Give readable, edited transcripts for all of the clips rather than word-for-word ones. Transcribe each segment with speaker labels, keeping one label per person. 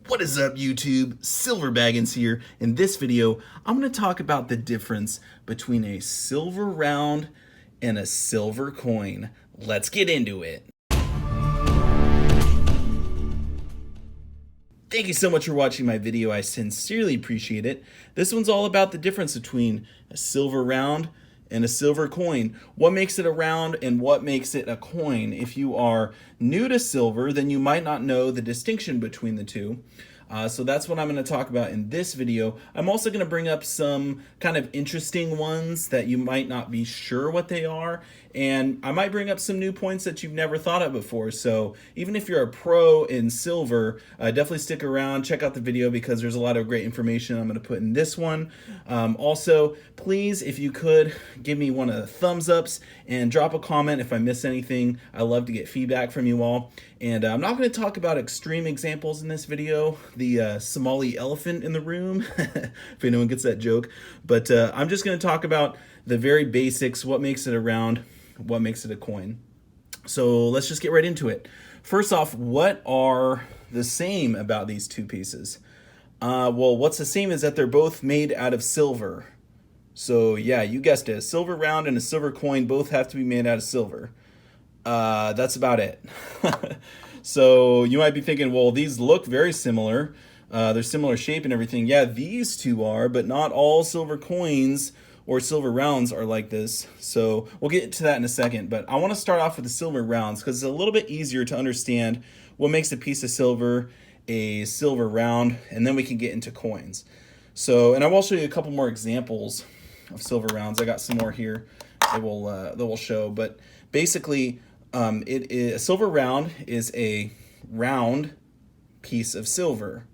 Speaker 1: What is up, YouTube? Silver Baggins here. In this video, I'm going to talk about the difference between a silver round and a silver coin. Let's get into it. Thank you so much for watching my video. I sincerely appreciate it. This one's all about the difference between a silver round and a silver coin. What makes it a round and what makes it a coin? If you are new to silver, then you might not know the distinction between the two. So that's what I'm going to talk about in this video. I'm also going to bring up some kind of interesting ones that you might not be sure what they are. And I might bring up some new points that you've never thought of before. So even if you're a pro in silver, definitely stick around, check out the video because there's a lot of great information I'm going to put in this one. Also, please, if you could, give me one of the thumbs ups and drop a comment if I miss anything. I love to get feedback from you all. And I'm not going to talk about extreme examples in this video, the Somali elephant in the room, if anyone gets that joke. But I'm just going to talk about the very basics, what makes it a round, what makes it a coin. So let's just get right into it. First off, what are the same about these two pieces? Well, what's the same is that they're both made out of silver. So yeah, you guessed it. A silver round and a silver coin both have to be made out of silver. That's about it. So you might be thinking, well, these look very similar. They're similar shape and everything. Yeah, these two are, but not all silver coins or silver rounds are like this. So we'll get to that in a second. But I want to start off with the silver rounds because it's a little bit easier to understand what makes a piece of silver a silver round, and then we can get into coins. So, and I will show you a couple more examples of silver rounds. I got some more here that will show, but basically, a silver round is a round piece of silver.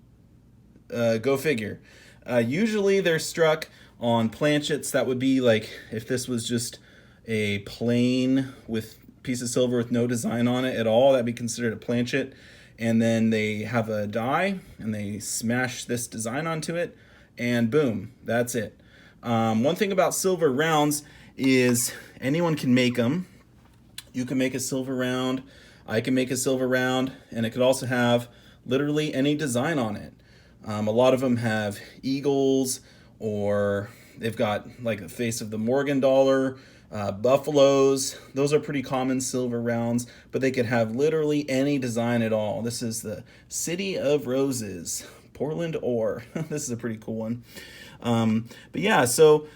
Speaker 1: Go figure. Usually they're struck on planchets. That would be like if this was just a plain with piece of silver with no design on it at all, that'd be considered a planchet. And then they have a die and they smash this design onto it and boom, that's it. One thing about silver rounds is anyone can make them. You can make a silver round, I can make a silver round, and it could also have literally any design on it. A lot of them have eagles, or they've got like the face of the Morgan dollar, buffaloes. Those are pretty common silver rounds, but they could have literally any design at all. This is the City of Roses, Portland ore. This is a pretty cool one. But yeah, so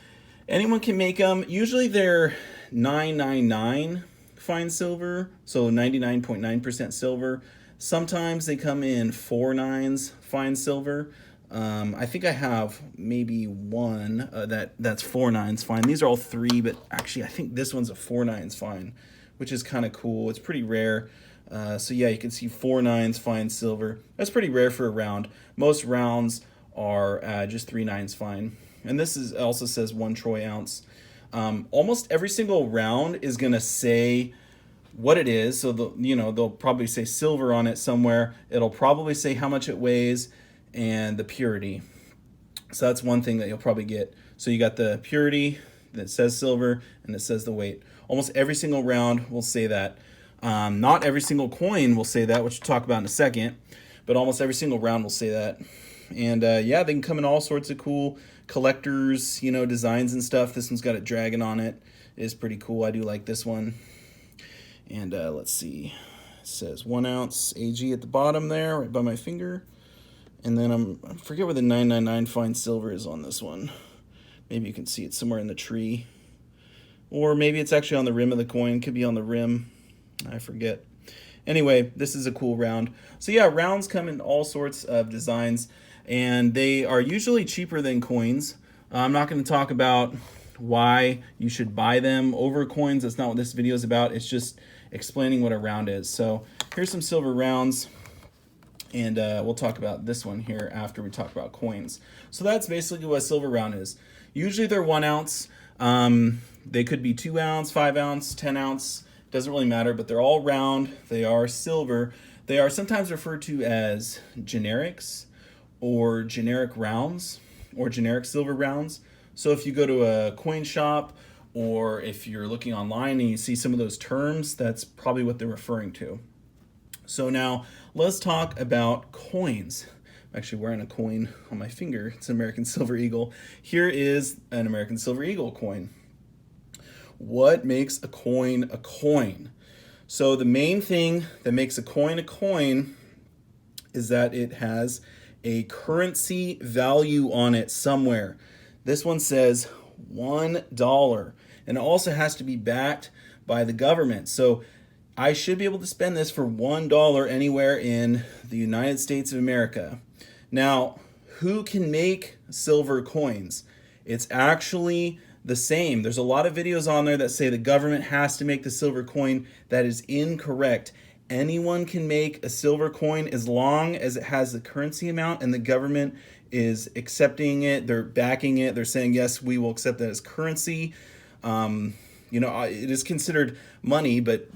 Speaker 1: anyone can make them. Usually they're 999 fine silver, so 99.9% silver. Sometimes they come in 4 nines fine silver. I think I have maybe one that's 4 nines fine. These are all 3, but actually I think this one's a 4 nines fine, which is kind of cool. It's pretty rare. So yeah, you can see 4 nines fine silver. That's pretty rare for a round. Most rounds are just 3 nines fine. And this is also says 1 troy ounce. Almost every single round is gonna say what it is. So they'll probably say silver on it somewhere. It'll probably say how much it weighs and the purity. So that's one thing that you'll probably get. So you got the purity that says silver and it says the weight. Almost every single round will say that. Not every single coin will say that, which we'll talk about in a second, but almost every single round will say that. And yeah, they can come in all sorts of cool collectors, designs and stuff. This one's got a dragon on it. It is pretty cool. I do like this one. And let's see, it says 1 ounce AG at the bottom there, right by my finger. And then I forget where the 999 fine silver is on this one. Maybe you can see it somewhere in the tree. Or maybe it's actually on the rim of the coin. Could be on the rim. I forget. Anyway, this is a cool round. So yeah, rounds come in all sorts of designs. And they are usually cheaper than coins. I'm not going to talk about why you should buy them over coins. That's not what this video is about. It's just explaining what a round is. So here's some silver rounds. And we'll talk about this one here after we talk about coins. So that's basically what a silver round is. Usually they're 1 ounce. They could be 2 ounce, 5 ounce, 10 ounce. Doesn't really matter, but they're all round. They are silver. They are sometimes referred to as generics or generic rounds or generic silver rounds. So if you go to a coin shop or if you're looking online and you see some of those terms, that's probably what they're referring to. So now let's talk about coins. I'm actually wearing a coin on my finger. It's an American Silver Eagle. Here is an American Silver Eagle coin. What makes a coin a coin? So the main thing that makes a coin is that it has a currency value on it somewhere. This one says $1, and it also has to be backed by the government. So I should be able to spend this for $1 anywhere in the United States of America. Now, who can make silver coins? It's actually the same. There's a lot of videos on there that say the government has to make the silver coin. That is incorrect. Anyone can make a silver coin as long as it has the currency amount and the government is accepting it, they're backing it, they're saying, yes, we will accept that as currency. It is considered money, but,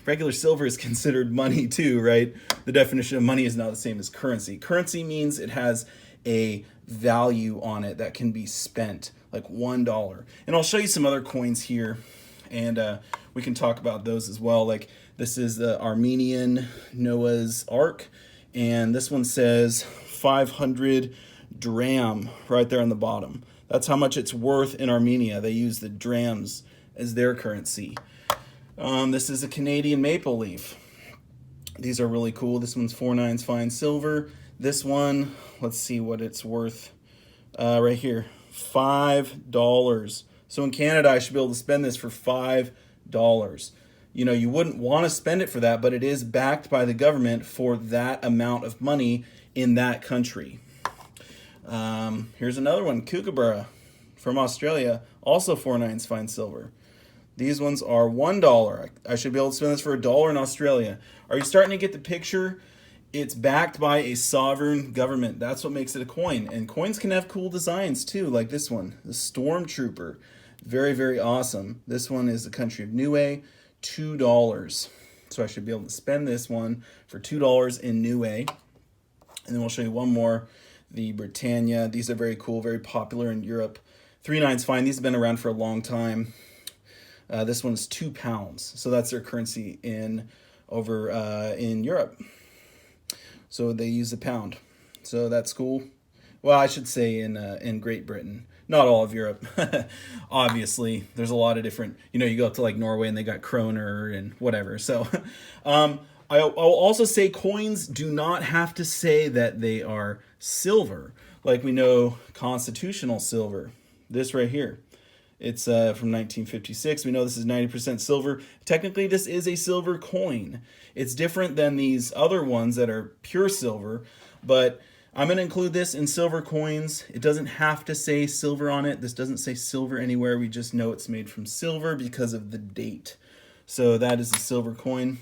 Speaker 1: regular silver is considered money too, right? The definition of money is not the same as currency. Currency means it has a value on it that can be spent, like $1. And I'll show you some other coins here, and we can talk about those as well. Like this is the Armenian Noah's Ark, and this one says 500 dram right there on the bottom. That's how much it's worth in Armenia. They use the drams as their currency. This is a Canadian maple leaf. These are really cool. This one's 4/9 fine silver. This one, let's see what it's worth. Right here, $5. So in Canada, I should be able to spend this for $5. You wouldn't want to spend it for that, but it is backed by the government for that amount of money in that country. Here's another one, Kookaburra from Australia, also 4/9 fine silver. These ones are $1. I should be able to spend this for $1 in Australia. Are you starting to get the picture? It's backed by a sovereign government. That's what makes it a coin. And coins can have cool designs too, like this one, the Stormtrooper. Very, very awesome. This one is the country of Niue, $2. So I should be able to spend this one for $2 in Niue. And then we'll show you one more, the Britannia. These are very cool, very popular in Europe. 3/9 fine. These have been around for a long time. This one's £2. So that's their currency in Europe. So they use a pound. So that's cool. Well, I should say in Great Britain. Not all of Europe. Obviously, there's a lot of different, you go to like Norway and they got kroner and whatever. So I'll also say coins do not have to say that they are silver. Like we know constitutional silver. This right here. It's from 1956. We know this is 90% silver. Technically, this is a silver coin. It's different than these other ones that are pure silver, but I'm going to include this in silver coins. It doesn't have to say silver on it. This doesn't say silver anywhere. We just know it's made from silver because of the date. So that is a silver coin.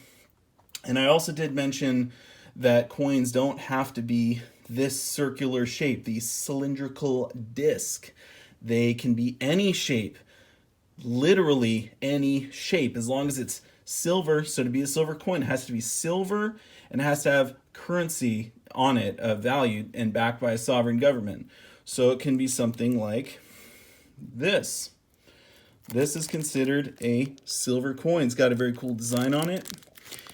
Speaker 1: And I also did mention that coins don't have to be this circular shape, the cylindrical disc. They can be any shape, literally any shape, as long as it's silver. So to be a silver coin, it has to be silver and it has to have currency on it, valued and backed by a sovereign government. So it can be something like this. This is considered a silver coin. It's got a very cool design on it.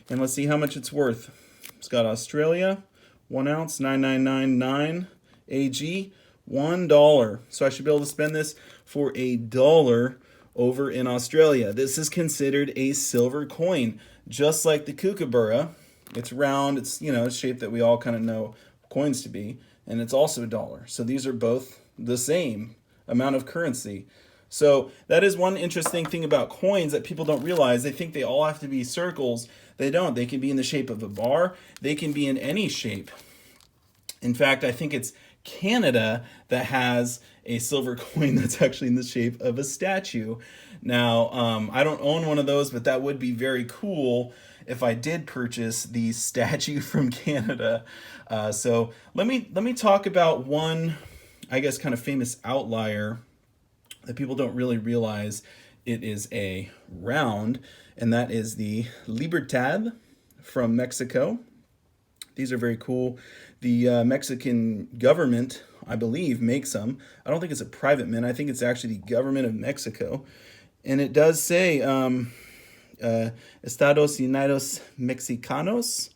Speaker 1: And let's see how much it's worth. It's got Australia, 1 ounce, 9999 AG. $1. So I should be able to spend this for $1 over in Australia. This is considered a silver coin, just like the Kookaburra. It's round. It's a shape that we all kind of know coins to be, and it's also $1. So these are both the same amount of currency. So that is one interesting thing about coins that people don't realize. They think they all have to be circles. They don't. They can be in the shape of a bar. They can be in any shape. In fact, I think it's Canada that has a silver coin that's actually in the shape of a statue. Now, I don't own one of those, but that would be very cool if I did purchase the statue from Canada. So let me talk about one, I guess, kind of famous outlier that people don't really realize it is a round, and that is the Libertad from Mexico. These are very cool. The Mexican government, I believe, makes them. I don't think it's a private mint. I think it's actually the government of Mexico. And it does say Estados Unidos Mexicanos.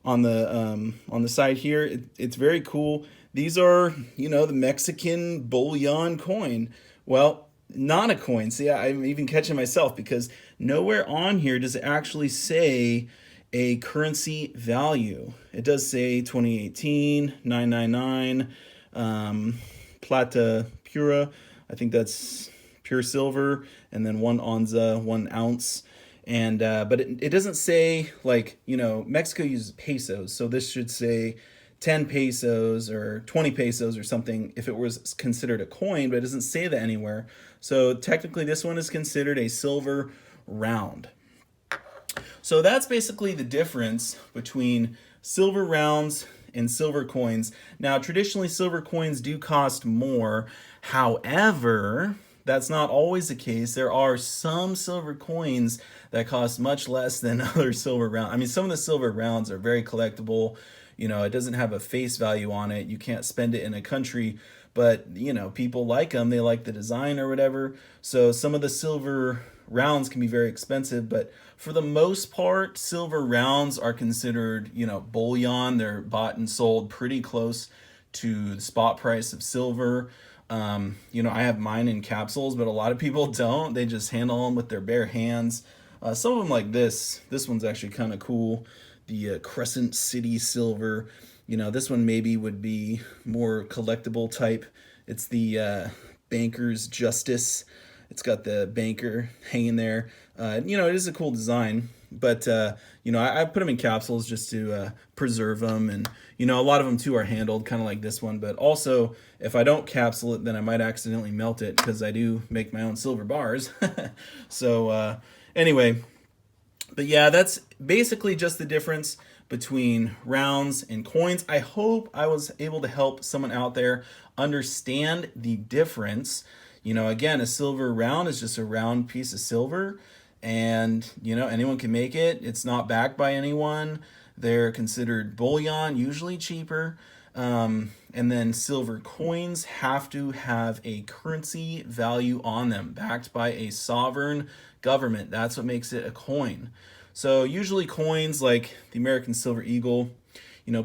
Speaker 1: on the side here. It's very cool. These are, the Mexican bullion coin. Well, not a coin. See, I'm even catching myself because nowhere on here does it actually say a currency value. It does say 2018 999 plata pura. I think that's pure silver, and then 1 onza, 1 ounce. And but it doesn't say, like, Mexico uses pesos, so this should say 10 pesos or 20 pesos or something if it was considered a coin, but it doesn't say that anywhere. So technically this one is considered a silver round. So that's basically the difference between silver rounds and silver coins. Now, traditionally, silver coins do cost more. However, that's not always the case. There are some silver coins that cost much less than other silver rounds. I mean, some of the silver rounds are very collectible. It doesn't have a face value on it. You can't spend it in a country, but, people like them. They like the design or whatever. So some of the silver rounds can be very expensive, but for the most part, silver rounds are considered, bullion. They're bought and sold pretty close to the spot price of silver. I have mine in capsules, but a lot of people don't. They just handle them with their bare hands. Some of them, like this one's actually kind of cool. The Crescent City silver. This one maybe would be more collectible type. It's the Banker's Justice. It's got the banker hanging there. It is a cool design, but I put them in capsules just to preserve them, and a lot of them too are handled kind of like this one. But also, if I don't capsule it, then I might accidentally melt it because I do make my own silver bars. So anyway, but yeah, that's basically just the difference between rounds and coins. I hope I was able to help someone out there understand the difference. Again, a silver round is just a round piece of silver, and anyone can make it. It's not backed by anyone. They're considered bullion, usually cheaper. And then silver coins have to have a currency value on them, backed by a sovereign government. That's what makes it a coin. So usually coins like the American Silver Eagle,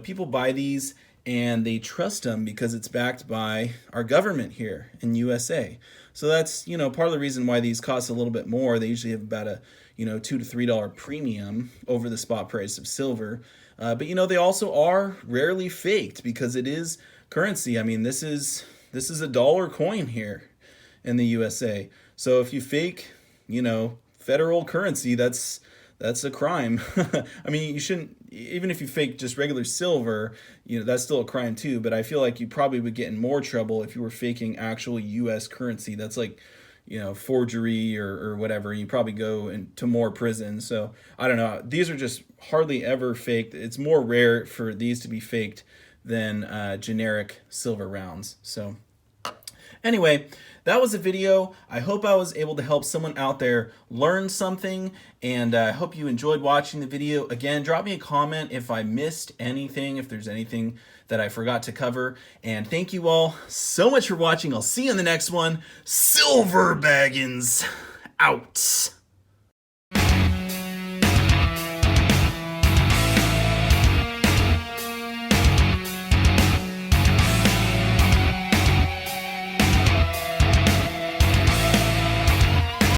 Speaker 1: people buy these and they trust them because it's backed by our government here in USA. So that's, part of the reason why these cost a little bit more. They usually have about a, $2 to $3 premium over the spot price of silver. But they also are rarely faked because it is currency. I mean, this is a dollar coin here in the USA. So if you fake, federal currency, that's a crime. I mean, you shouldn't, even if you fake just regular silver, that's still a crime too. But I feel like you probably would get in more trouble if you were faking actual US currency. That's like, forgery or whatever. You probably go into more prison. So I don't know. These are just hardly ever faked. It's more rare for these to be faked than generic silver rounds. So anyway, that was a video. I hope I was able to help someone out there learn something, and I hope you enjoyed watching the video. Again, drop me a comment if I missed anything, if there's anything that I forgot to cover. And thank you all so much for watching. I'll see you in the next one. Silver Baggins out.